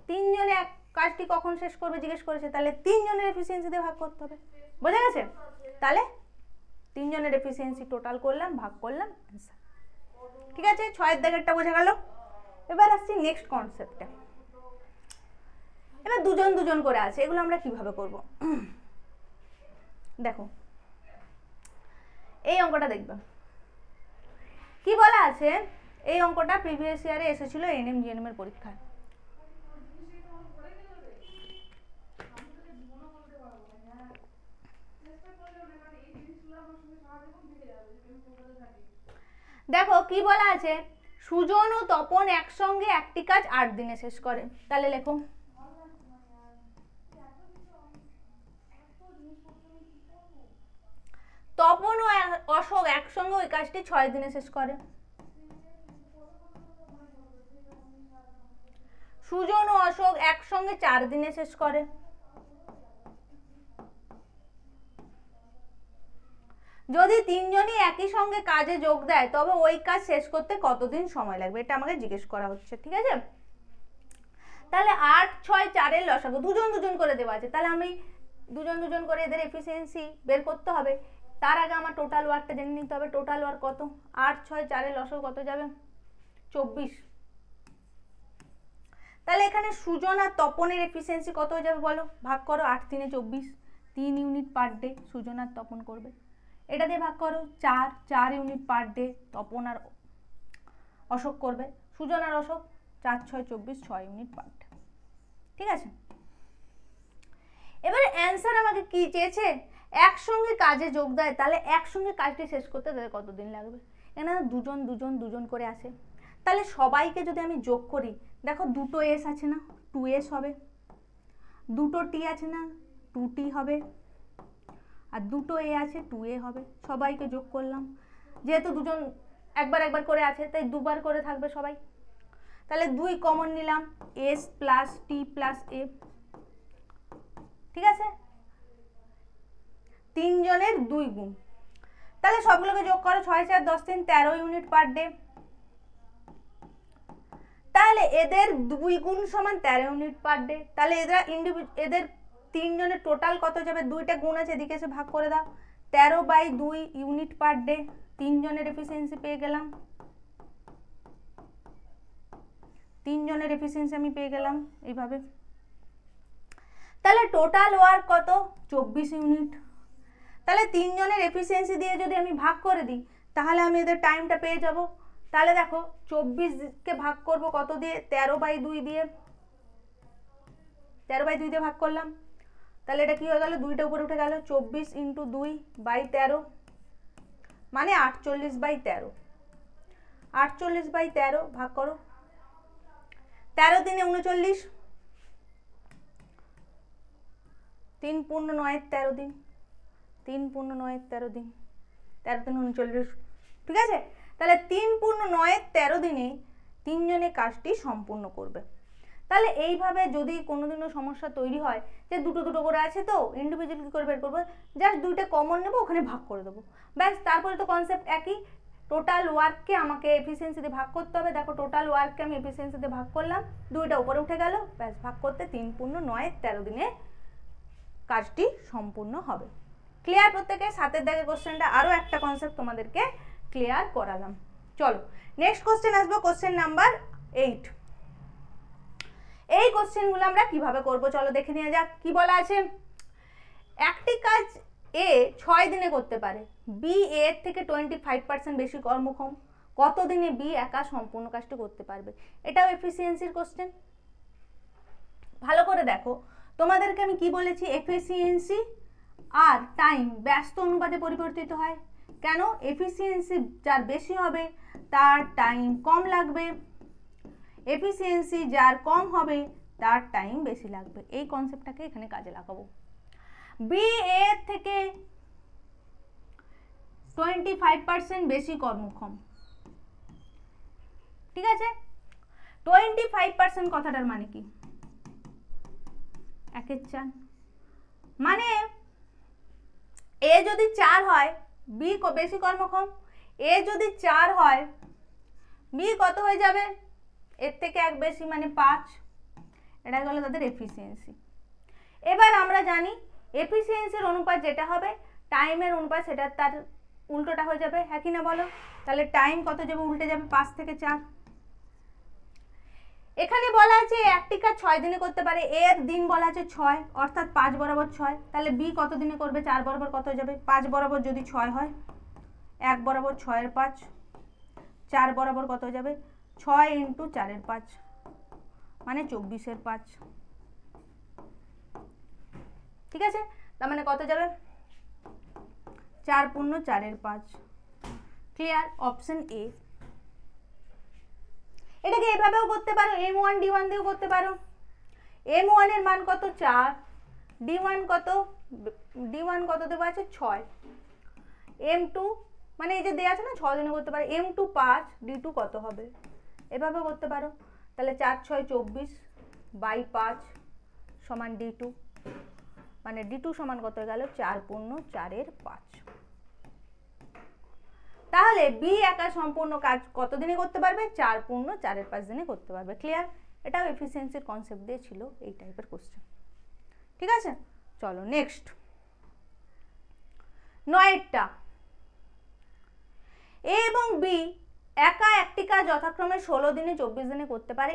তিনজনে এক কাজটি কখন শেষ করবে জিজ্ঞেস করেছে, তাহলে তিনজনের এফিসিয়েন্সি দিয়ে ভাগ করতে হবে। বোঝা গেছে? তাহলে তিনজনের এফিসিয়েন্সি টোটাল করলাম, ভাগ করলাম, অ্যান্সার। ঠিক আছে, 6 দাগেরটা বোঝা গেল। এবার আসছি নেক্সট কনসেপ্টে। এবার দুজন দুজন করে আছে, এগুলো আমরা কিভাবে করব দেখো। এই অঙ্কটা দেখবে, কি বলা আছে, এই অঙ্কটা প্রিভিয়াস ইয়ারে এসেছিল এনএম জিএনএম এর পরীক্ষায়। দেখো কি বলা আছে, সুজন ও তপন একসঙ্গে একটি কাজ 8 দিনে শেষ করে। তাহলে লেখো, তপন ও অশোক একসঙ্গে ওই কাজটি 6 দিনে শেষ করে। সুজন ও অশোক একসঙ্গে 4 দিনে শেষ করে। যদি তিনজনই একই সঙ্গে কাজে যোগ দেয় তবে ওই কাজ শেষ করতে কতদিন সময় লাগবে, এটা আমাকে জিজ্ঞেস করা হচ্ছে। ঠিক আছে, তাহলে 8 6 4 এর লসাগু দুজন দুজন করে দেওয়া আছে, তাহলে আমি দুজন দুজন করে এদের এফিসিয়েন্সি বের করতে হবে। তার আগে আমার টোটাল ওয়ার্কটা জেনে নিতে হবে। টোটাল ওয়ার্ক কত, 8 6 4 এর লসাগু কত যাবে, 24। তাহলে এখানে সুজন আর তপনের এফিসিয়েন্সি কত হয়ে যাবে বলো, ভাগ করো 8 × 3 = 24, 3 ইউনিট পার ডে সুজন আর তপন করবে। এটা দিয়ে ভাগ করো 4 ইউনিট পার ডে তপন আর অশোক করবে। সুজন আর অশোক 4 × 6 = 24, 6 ইউনিট পার ডে। ঠিক আছে, এবারে অ্যান্সার আমাকে কি চেয়েছে, একসঙ্গে কাজে যোগ দেয়, তাহলে একসঙ্গে কাজটি শেষ করতে তাদের কতদিন লাগবে। এখানে দুজন দুজন দুজন করে আসে, তাহলে সবাইকে যদি আমি যোগ করি, দেখো দুটো এস আছে না, 2s হবে, দুটো টি আছে না, 2t হবে, আর দুটো এ আছে 2a হবে। সবাইকে যোগ করলাম, যেহেতু দুজন একবার একবার করে আছে তাই দুবার করে থাকবে সবাই। তাহলে 2 কমন নিলাম, s + t + a, ঠিক আছে, 3 জনের 2 গুণ। তাহলে সবগুলোকে যোগ করো, 6 × 4 = 10, 3 13 ইউনিট পার ডে। তাহলে এদের 2 গুণ সমান 13 ইউনিট পার ডে। তাহলে এদের 3 জনের টোটাল কত যাবে, 2টা গুণ আছে এদিকে এসে ভাগ করে দাও, 13/2 ইউনিট পার ডে। 3 জনের এফিসিয়েন্সি পেয়ে গেলাম, 3 জনের এফিসিয়েন্সি আমি পেয়ে গেলাম এইভাবে। তাহলে টোটাল ওয়ার্ক কত, 24 ইউনিট। তাহলে 3 জনের এফিসিয়েন্সি দিয়ে যদি আমি ভাগ করে দিই, তাহলে আমি এদের টাইমটা পেয়ে যাব। তাহলে দেখো 24কে ভাগ করব কত দিয়ে, 13/2 দিয়ে, 13/2 দিয়ে ভাগ করলাম। তাহলে এটা কি হয়ে গেল, 2টা উপরে উঠে গেল, 24 × 2/13 মানে 48/13। 48/13 ভাগ করো, 13 × 3 = 39, 3 × 9 = 13 দিন, 3 × 9 = 13 দিন, 13 × 3 = 39, ঠিক আছে। তাহলে 3 × 9 = 13 দিনে 3 জনে কাজটি সম্পূর্ণ করবে। তাহলে এইভাবে যদি কোনোদিনও সমস্যা তৈরি হয় যে দুটো দুটো করে আছে তো ইন্ডিভিজুয়াল কী করে বের করবো, জাস্ট 2টা কমন নেবো, ওখানে ভাগ করে দেবো, ব্যাস। তারপরে তো কনসেপ্ট একই, টোটাল ওয়ার্ককে আমাকে এফিসিয়েন্সি দিয়ে ভাগ করতে হবে। দেখো টোটাল ওয়ার্ককে আমি এফিসিয়েন্সি দিয়ে ভাগ করলাম, 2টা উপরে উঠে গেল, ব্যাস ভাগ করতে 3 × 9 = 13 দিনে কাজটি সম্পূর্ণ হবে। ক্লিয়ার প্রত্যেকে? 7 দাগের কোশ্চেনটা আরও একটা কনসেপ্ট তোমাদেরকে ক্লিয়ার করালাম। চলো নেক্সট কোশ্চেন আসবো, কোশ্চেন নাম্বার 8। এই কোশ্চেনগুলো আমরা কিভাবে করব চলো দেখে নিয়ে যাক। কি বলা আছে, একটি কাজ এ 6 দিনে করতে পারে, বি এর থেকে 25% বেশি কর্মক্ষম, কত দিনে বি একা সম্পূর্ণ কাজটি করতে পারবে। এটাও এফিসিয়েন্সির কোশ্চেন। ভালো করে দেখো, তোমাদেরকে আমি কি বলেছি, এফিসিয়েন্সি আর টাইম ব্যস্ত অনুপাতে পরিবর্তিত হয়। কেন, এফিসিয়েন্সি যার বেশি হবে তার টাইম কম লাগবে, এফিসিয়েন্সি যার কম হবে তার টাইম বেশি লাগবে। এই কনসেপ্টটাকে এখানে কাজে লাগাবো। বি এর থেকে 25% বেশি কর্মক্ষম, ঠিক আছে। 25% কথাটার মানে কি, 1/4, মানে এ যদি 4 হয় বি বেশি কর্মক্ষম, এ যদি 4 হয় বি কত হয়ে যাবে, এর থেকে 1 বেশি মানে 5। এটা হলো তাদের এফিসিয়েন্সি। এবার আমরা জানি এফিসিয়েন্সির অনুপাত যেটা হবে টাইমের অনুপাত সেটা তার উল্টোটা হয়ে যাবে, হ্যাঁ কি না বলো। তাহলে টাইম কত যাবে, উল্টে যাবে, 5 থেকে 4। এখানে বলা আছে একটি কাজ 6 দিনে করতে পারে, এর দিন বলা আছে 6, অর্থাৎ 5 বরাবর 6। তাহলে বি কত দিনে করবে, 4 বরাবর কত হয়ে যাবে, 5 বরাবর যদি 6 হয়, 1 বরাবর 6 এর 5, 4 বরাবর কত হয়ে যাবে, 6 × 4 এর 5 মানে 24 এর 5, ঠিক আছে। তার মানে কত যাবে, 4 × 4 এর 5। Clear, option A. এটাকে এভাবেও করতে পারো, m1 d1 দিয়েও করতে পারো। m1 এর মান কত, 4, d1 কত, d1 কত দেওয়া আছে 6, m2 মানে এই যে দেওয়া আছে না 6 দিনে করতে পারে, m2 5, d2 কত হবে, এভাবে করতে পারো। তাহলে 4 × 6 = 24/5 সমান d2, মানে d2 সমান কত হয়ে গেল, 4 × 4 এর 5। তাহলে বি একা সম্পূর্ণ কাজ কত দিনে করতে পারবে, 4 × 4 এর 5 দিনে করতে পারবে। ক্লিয়ার, এটাও এফিসিয়েন্সির কনসেপ্ট দিয়ে ছিল এই টাইপের কোশ্চেন, ঠিক আছে। চলো নেক্সট 9টা, এ এবং বি একা একটি কাজ যথাক্রমে 16 দিনে 24 দিনে করতে পারে,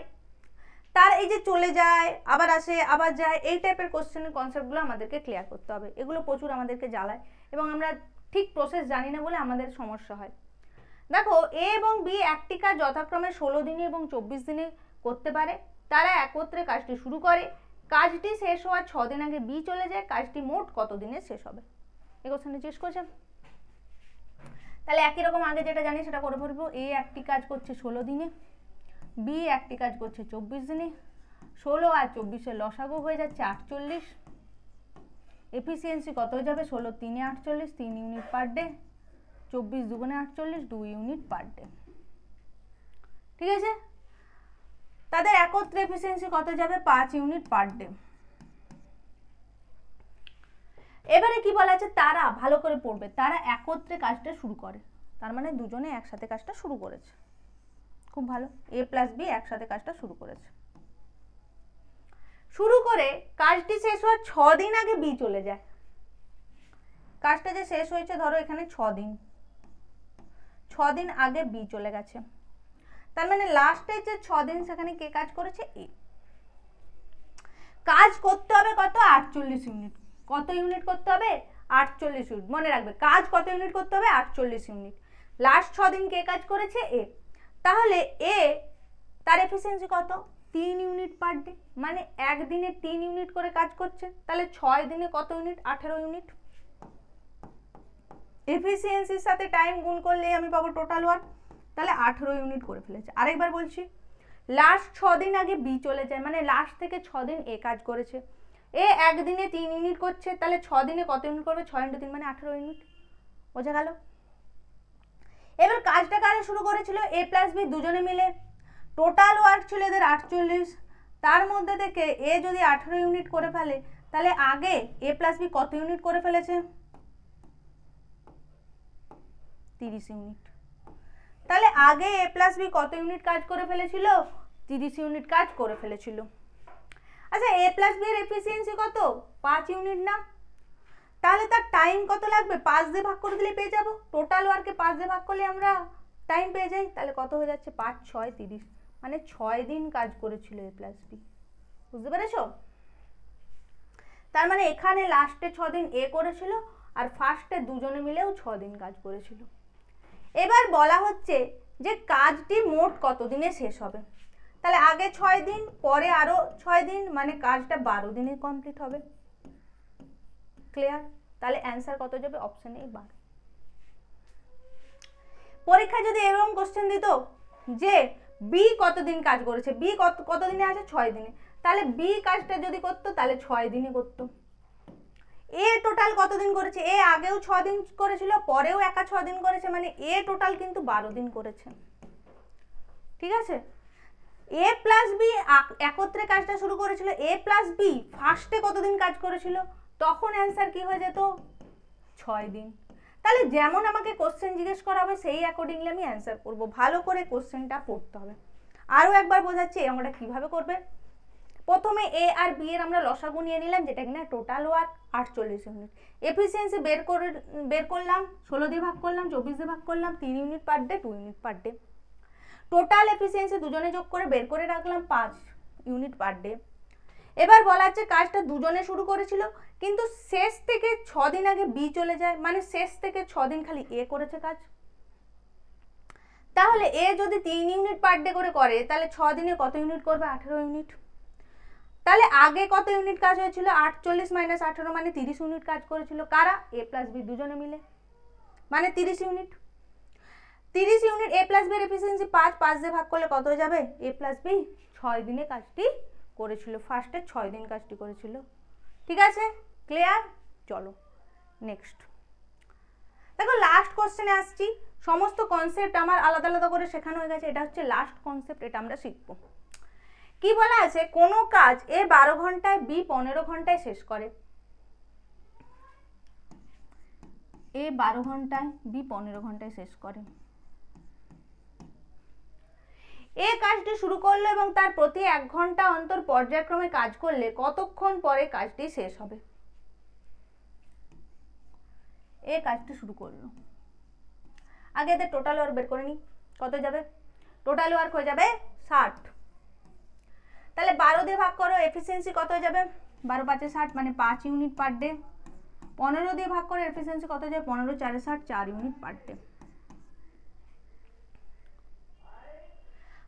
তার এই যে চলে যায় আবার আসে আবার যায়, এই টাইপের কোশ্চেনের কনসেপ্টগুলো আমাদেরকে ক্লিয়ার করতে হবে। এগুলো প্রচুর আমাদেরকে জ্বালায় এবং আমরা ঠিক প্রসেস জানি না বলে আমাদের সমস্যা হয়। দেখো এ এবং বি একটি কাজ যথাক্রমে 16 দিনে এবং 24 দিনে করতে পারে। তারা একত্রে কাজটি শুরু করে, কাজটি শেষ হওয়ার 6 দিন আগে বি চলে যায়, কাজটি মোট কত দিনে শেষ হবে? এই কোশ্চেনটা জিজ্ঞেস করছে। তাহলে একই রকম আগে যেটা জানি সেটা করে ফেলবো। এ একটি কাজ করছে 16 দিনে, বি একটি কাজ করছে 24 দিনে, 16 আর 24-এর লসাগু হয়ে যাচ্ছে 48। এফিসিয়েন্সি কত হয়ে যাবে? 16 3 48, 3 ইউনিট পার ডে, 24 দুগুণে 48, 2 ইউনিট পার ডে। ঠিক আছে, তাদের একত্রে এফিসিয়েন্সি কত যাবে? 5 ইউনিট পার ডে। এবারে কি বলা আছে? তারা, ভালো করে পড়বে, তারা একত্রে কাজটা শুরু করে, তার মানে দুজনে একসাথে কাজটা শুরু করেছে। খুব ভালো, এ প্লাস বি একসাথে কাজটা শুরু করেছে। শুরু করে কাজটি শেষ হওয়ার 6 দিন আগে বি চলে যায়। কাজটা যে শেষ হয়েছে ধরো এখানে 6 দিন, 6 দিন আগে বি চলে গেছে, তার মানে লাস্টে যে 6 দিন সেখানে কে কাজ করেছে? এ। কাজ করতে হবে কত? 48 ইউনিট। কত ইউনিট করতে হবে? 48 ইউনিট। মনে রাখবে কাজ কত ইউনিট করতে হবে? 48 ইউনিট। লাস্ট 6 দিন কে কাজ করেছে? এ। তাহলে এ তার এফিসিয়েন্সি কত? 3 ইউনিট পার ডে, মানে একদিনে 3 ইউনিট করে কাজ করছে, তাহলে 6 দিনে কত ইউনিট? 18 ইউনিট। এফিসিয়েন্সির সাথে টাইম গুণ করলে আমি পাবো টোটাল ওয়ার্ক, তাহলে 18 ইউনিট করে ফেলেছে। আরেকবার বলছি, লাস্ট 6 দিন আগে বি চলে যায়, মানে লাস্ট থেকে 6 দিন এ কাজ করেছে। এ একদিনে 3 ইউনিট করছে, তাহলে 6 দিনে কত ইউনিট করবে? 6 × 3 মানে 18 ইউনিট। বোঝা গেল? এবার কাজটা কারা শুরু করেছিল? এ প্লাস বি দুজনে মিলে। টোটাল ওয়ার্ক ছিল এদের 48, তার মধ্যে থেকে এ যদি 18 ইউনিট করে ফেলে তাহলে আগে এ প্লাস বি কত ইউনিট করে ফেলেছে? 30 ইউনিট। তাহলে আগে এ প্লাস বি কত ইউনিট কাজ করে ফেলেছিল? 30 ইউনিট কাজ করে ফেলেছিল। আচ্ছা এ প্লাস বি এর এফিসিয়েন্সি কত? 5 ইউনিট না? তাহলে তার টাইম কত লাগবে? 5 দিয়ে ভাগ করে দিলে পেয়ে যাব। টোটাল ওয়ার্কে 5 দিয়ে ভাগ করলে আমরা টাইম পেয়ে যাই। তাহলে কত হয়ে যাচ্ছে? 5 6 30, মানে 6 দিন কাজ করেছিল এ প্লাস বি। বুঝতে পেরেছো? তার মানে এখানে লাস্টে 6 দিন এ করেছিল আর ফার্স্টে দুজনে মিলেও 6 দিন কাজ করেছিল। এবার বলা হচ্ছে যে কাজটি মোট কত দিনে শেষ হবে। তাহলে আগে 6 দিন, পরে আরো 6 দিন, মানে কাজটা 12 দিনে কমপ্লিট হবে। ক্লিয়ার? তাহলে অ্যান্সার কত যাবে? Option A 12। পরীক্ষায় যদি এরকম কোশ্চেন দিত যে বি কতদিন কাজ করেছে, বি কত দিনে আছে? 6 দিনে, তাহলে বি কাজটা যদি করতো তাহলে 6 দিনে করতো। এ টোটাল কতদিন করেছে? এ আগেও 6 দিন করেছিল, পরেও একা 6 দিন করেছে, মানে এ টোটাল কিন্তু 12 দিন করেছে। ঠিক আছে? এ প্লাস বি একত্রে কাজটা শুরু করেছিল, এ প্লাস বি ফার্স্টে কতদিন কাজ করেছিল? তখন অ্যান্সার কি হয়ে যেত? 6 দিন। তাহলে যেমন আমাকে কোশ্চেন জিজ্ঞেস করা হবে সেই অ্যাকর্ডিংলি আমি অ্যান্সার করব। ভালো করে কোশ্চেনটা পড়তে হবে। আরও একবার বোঝাচ্ছি আমরা কিভাবে করবে। প্রথমে এ আর বি এর আমরা লসাগু নিয়ে নিলাম, যেটা কিনা টোটাল ওয়ার্ক 48 ইউনিট। এফিসিয়েন্সি বের করলাম, 16 দিয়ে ভাগ করলাম, 24 দিয়ে ভাগ করলাম, 3 unit per day, 2 unit per day. Total efficiency দুজনে যোগ করে বের করে রাখলাম 5 ইউনিট পার ডে। এবার বলা হচ্ছে কাজটা দুজনে শুরু করেছিল, কিন্তু শেষ থেকে 6 দিন আগে বি চলে যায়, মানে শেষ থেকে 6 দিন খালি এ করেছে কাজ। তাহলে এ যদি 3 ইউনিট পার ডে করে তাহলে 6 দিনে কত ইউনিট করবে? 18 ইউনিট। তাহলে আগে কত ইউনিট কাজ হয়েছিল? 48 - 18 মানে 30 ইউনিট কাজ করেছিল। কারা? এ প্লাস বি দুজনে মিলে, মানে 30 ইউনিট। 30 ইউনিট এ প্লাস বি এর এফিসিয়েন্সি 5 দিয়ে ভাগ করলে কত হয়ে যাবে? এ প্লাস বি 6 দিনে কাজটি করেছিল, ফার্স্টে 6 দিন কাজটি করেছিল। ঠিক আছে? ক্লিয়ার? চলো নেক্সট দেখো, লাস্ট কোশ্চেনে আসছি। সমস্ত কনসেপ্ট আমার আলাদা আলাদা করে শেখানো হয়ে গেছে, এটা হচ্ছে লাস্ট কনসেপ্ট, এটা আমরা শিখব। কি বলা আছে? কোনো কাজ এ 12 ঘন্টায় বি 15 ঘন্টায় শেষ করে। এ 12 ঘন্টায় বি 15 ঘন্টায় শেষ করে। এ কাজটি শুরু করলো এবং তার প্রতি 1 ঘন্টা অন্তর পর্যায়ক্রমে কাজ করলে কতক্ষণ পরে কাজটি শেষ হবে? এ কাজটি শুরু করলো, আগে এদের টোটাল ওয়ার্ক বের করে নি। কত যাবে? টোটাল ওয়ার্ক হয়ে যাবে 60। তাহলে 12 দিয়ে ভাগ করো, এফিসিয়েন্সি কত হয়ে যাবে? 12 5 60 মানে 5 ইউনিট পার ডে। 15 দিয়ে ভাগ করো, এফিসিয়েন্সি কত হয়ে যাবে? 15 4 60 4 ইউনিট পার ডে।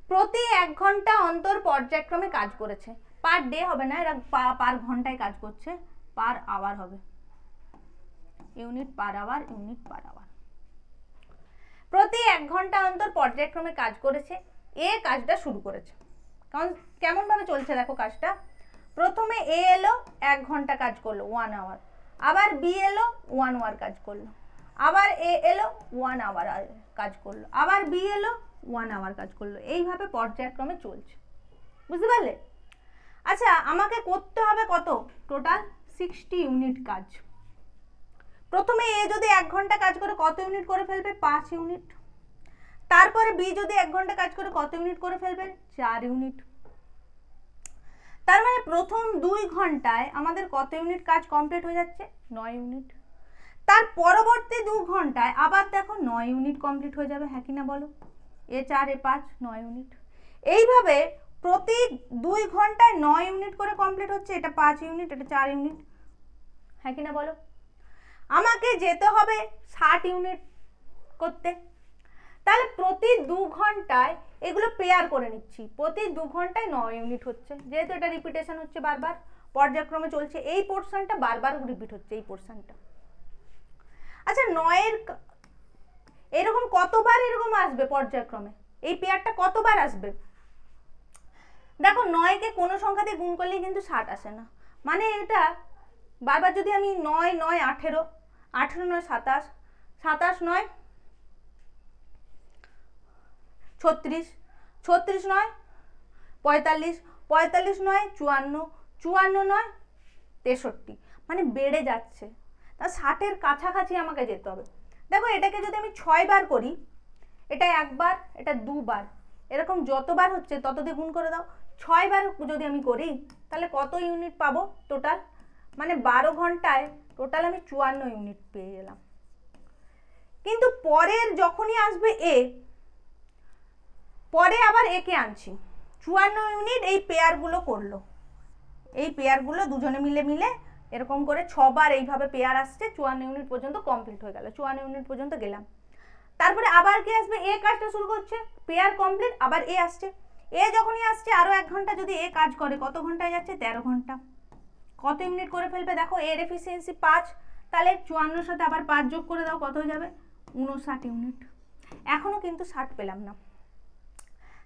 প্রতি 1 ঘন্টা অন্তর পর্যায়ক্রমে কাজ করেছে। পার ডে হবে না, এরা পার ঘন্টায় কাজ করছে, পার আওয়ার হবে, unit per hour, unit per hour. প্রতি 1 ঘন্টা অন্তর পর্যায়ক্রমে কাজ করেছে। এ কাজটা শুরু করেছে, কারণ কেমন ভাবে চলছে দেখো কাজটা। প্রথমে এ এলো, 1 ঘন্টা কাজ করলো 1 আওয়ার, আবার বি এলো 1 আওয়ার কাজ করলো, আবার এ এলো 1 আওয়ার কাজ করলো, আবার বি এলো 1 আওয়ার কাজ করলো। এইভাবে পর্যায়ক্রমে চলছে, বুঝতে পারলে? আচ্ছা, আমাকে করতে হবে কত? টোটাল 60 ইউনিট কাজ। প্রথমে এ যদি 1 ঘন্টা কাজ করে কত ইউনিট করে ফেলবে? 5 ইউনিট। তারপরে বি যদি 1 ঘন্টা কাজ করে কত ইউনিট করে ফেলবে? 4 ইউনিট। তার মানে প্রথম 2 ঘন্টায় আমাদের কত ইউনিট কাজ কমপ্লিট হয়ে যাচ্ছে? 9 ইউনিট। তার পরবর্তী 2 ঘন্টায় আবার দেখো 9 ইউনিট কমপ্লিট হয়ে যাবে, হ্যাঁ কি না বলো? এ 4 এ 5 9 ইউনিট। এইভাবে প্রতি 2 ঘন্টায় 9 ইউনিট করে কমপ্লিট হচ্ছে। এটা 5 ইউনিট, এটা 4 ইউনিট, হ্যাঁ কি না বলো? আমাকে যেতে হবে 60 ইউনিট করতে। তাহলে প্রতি 2 ঘন্টায় এগুলো পেয়ার করে নিচ্ছি, প্রতি 2 ঘন্টায় 9 ইউনিট হচ্ছে, যেহেতু এটা রিপিটেশন হচ্ছে, বারবার পর্যায়ক্রমে চলছে, এই পোর্শনটা বারবার রিপিট হচ্ছে, এই পোর্শনটা। আচ্ছা, 9 এর এরকম কতবার এরকম আসবে পর্যায়ক্রমে? এই পেয়ারটা কতবার আসবে? দেখো 9 কে কোনো সংখ্যা দিয়ে গুণ করলেই কিন্তু 60 আসে না, মানে এটা বারবার যদি আমি 9 9 18, 18 9 27, 27 9 36, 36 9 45, 45 9 54, 54 9 63, মানে বেড়ে যাচ্ছে। তা 60 এর কাছাকাছি আমাকে যেতে হবে। দেখো এটাকে যদি আমি 6 বার করি, এটা 1 বার, এটা 2 বার, এরকম যতবার হচ্ছে তত দিয়ে গুণ করে দাও। 6 বার যদি আমি করি তাহলে কত ইউনিট পাবো টোটাল? মানে 12 ঘন্টায় টোটাল আমি 54 ইউনিট পেয়ে গেলাম। কিন্তু পরের যখনই আসবে এ, পরে আবার একে আনছি, 54 ইউনিট এই পেয়ারগুলো করলো, এই পেয়ারগুলো দুজনে মিলে মিলে এরকম করে 6 বার এইভাবে পেয়ার আসছে, 54 ইউনিট পর্যন্ত কমপ্লিট হয়ে গেল, 54 ইউনিট পর্যন্ত গেলাম। তারপরে আবার কে আসবে? এ কাজটা শুরু করছে, পেয়ার কমপ্লিট, আবার এ আসছে। এ যখনই আসছে আরো 1 ঘন্টা যদি এ কাজ করে, কত ঘন্টায় যাচ্ছে? 13 ঘন্টা। কত ইউনিট করে ফেলবে? দেখো এর এফিসিয়েন্সি 5, তাহলে 54 সাথে আবার 5 যোগ করে দাও, কত হয়ে যাবে? 59 ইউনিট। এখনো কিন্তু 60 পেলাম না।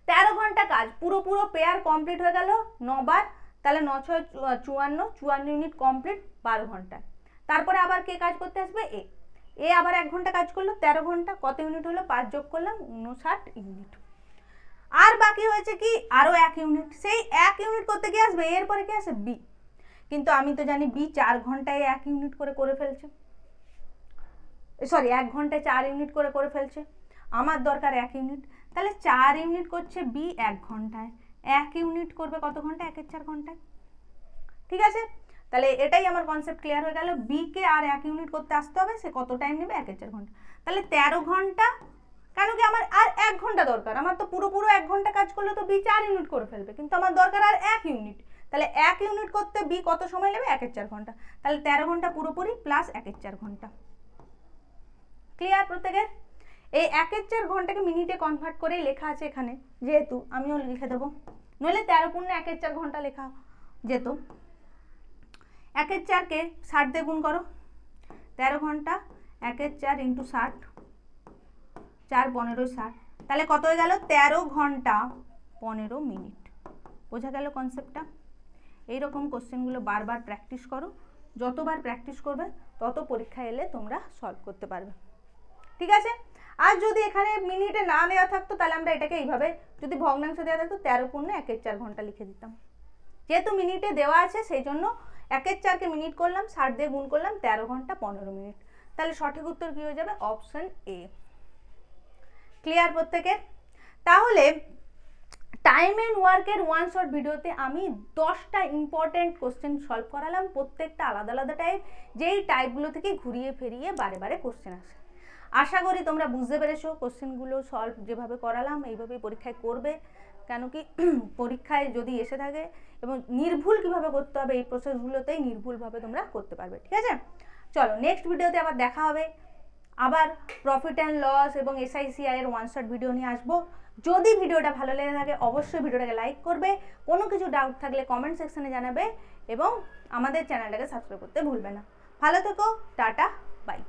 13 ঘন্টা কাজ, পুরো পেয়ার কমপ্লিট হয়ে গেল 9 বার, তাহলে 9 6 54, 54 ইউনিট কমপ্লিট 12 ঘন্টায়। তারপরে আবার কে কাজ করতে আসবে? এ। এ আবার 1 ঘন্টা কাজ করলো, 13 ঘন্টা, কত ইউনিট হলো? 5 যোগ করলাম, 59 ইউনিট। আর বাকি হয়েছে কি? আরো 1 ইউনিট। সেই 1 ইউনিট করতে কি আসবে? এর পরে কি আসে? বি। কিন্তু আমি তো জানি বি 4 ঘন্টায় 1 ইউনিট করে ফেলছে, সরি 1 ঘন্টায় 4 ইউনিট করে ফেলছে। আমার দরকার 1 ইউনিট, তাহলে 4 ইউনিট করছে বি 1 ঘন্টায়, 1 ইউনিট করবে কত ঘন্টায়? 1 এর 4 ঘন্টায়। ঠিক আছে, তাহলে এটাই আমার কনসেপ্ট ক্লিয়ার হয়ে গেল। বি কে আর 1 ইউনিট করতে আসতে হবে, সে কত টাইম নেবে? 1 এর 4 ঘন্টা। তাহলে 13 ঘন্টা, কেন কি আমার আর 1 ঘন্টা দরকার, আমার তো পুরো 1 ঘন্টা কাজ করলে তো বি 4 ইউনিট করে ফেলবে, কিন্তু আমার দরকার আর 1 ইউনিট। তাহলে 1 ইউনিট করতে বি কত সময় নেবে? 1 এর 4 ঘন্টা। তাহলে 13 ঘন্টা পুরোপুরি প্লাস 1 এর 4 ঘন্টা। ক্লিয়ার প্রত্যেকের? এই 1 এর 4 ঘন্টাকে মিনিটে কনভার্ট করেই লেখা আছে এখানে, যেহেতু আমিও লিখে দেবো, নইলে 13 পূর্ণ 1 এর 4 ঘন্টা লেখা যেত। 1 এর 4 কে 60 দিয়ে গুণ করো, 13 ঘন্টা 1 এর 4 ইন্টু 60, 4 15 60, তাহলে কত হয়ে গেল? 13 ঘন্টা 15 মিনিট। বোঝা গেল কনসেপ্টটা? এইরকম কোশ্চেনগুলো বারবার প্র্যাকটিস করো, যতবার প্র্যাকটিস করবে তত পরীক্ষা এলে তোমরা সলভ করতে পারবে। ঠিক আছে? আর যদি এখানে মিনিটে না দেওয়া থাকতো তাহলে আমরা এটাকে এইভাবে, যদি ভগ্নাংশ দেওয়া থাকতো 13 পূর্ণ 1 এর 4 ঘন্টা লিখে দিতাম। যেহেতু মিনিটে দেওয়া আছে সেই জন্য 1 এর 4 কে মিনিট করলাম, 60 দিয়ে গুণ করলাম, 13 ঘন্টা 15 মিনিট। তাহলে সঠিক উত্তর কি হয়ে যাবে? Option A. ক্লিয়ার প্রত্যেকের? তাহলে টাইম এন্ড ওয়ার্কের ওয়ান শট ভিডিওতে আমি 10টা ইম্পর্টেন্ট কোশ্চেন সলভ করালাম, প্রত্যেকটা আলাদা আলাদা টাইপ, যেই টাইপগুলো থেকে ঘুরিয়ে ফিরিয়ে বারে বারে কোশ্চেন আসে। আশা করি তোমরা বুঝতে পেরেছো কোশ্চেনগুলো সলভ যেভাবে করালাম এইভাবে পরীক্ষায় করবে, কেন কি পরীক্ষায় যদি এসে থাকে, এবং নির্ভুল কিভাবে করতে হবে এই প্রসেসগুলোতেই নির্ভুলভাবে তোমরা করতে পারবে। ঠিক আছে, চলো নেক্সট ভিডিওতে আবার দেখা হবে, আবার প্রফিট অ্যান্ড লস এবং SICI এর ওয়ান শট ভিডিও নিয়ে আসবো। যদি ভিডিওটা ভালো লেগে থাকে অবশ্যই ভিডিওটাকে লাইক করবে, কোনো কিছু ডাউট থাকলে কমেন্ট সেকশনে জানাবে এবং আমাদের চ্যানেলটাকে সাবস্ক্রাইব করতে ভুলবে না। ভালো থেকো, টাটা, বাই।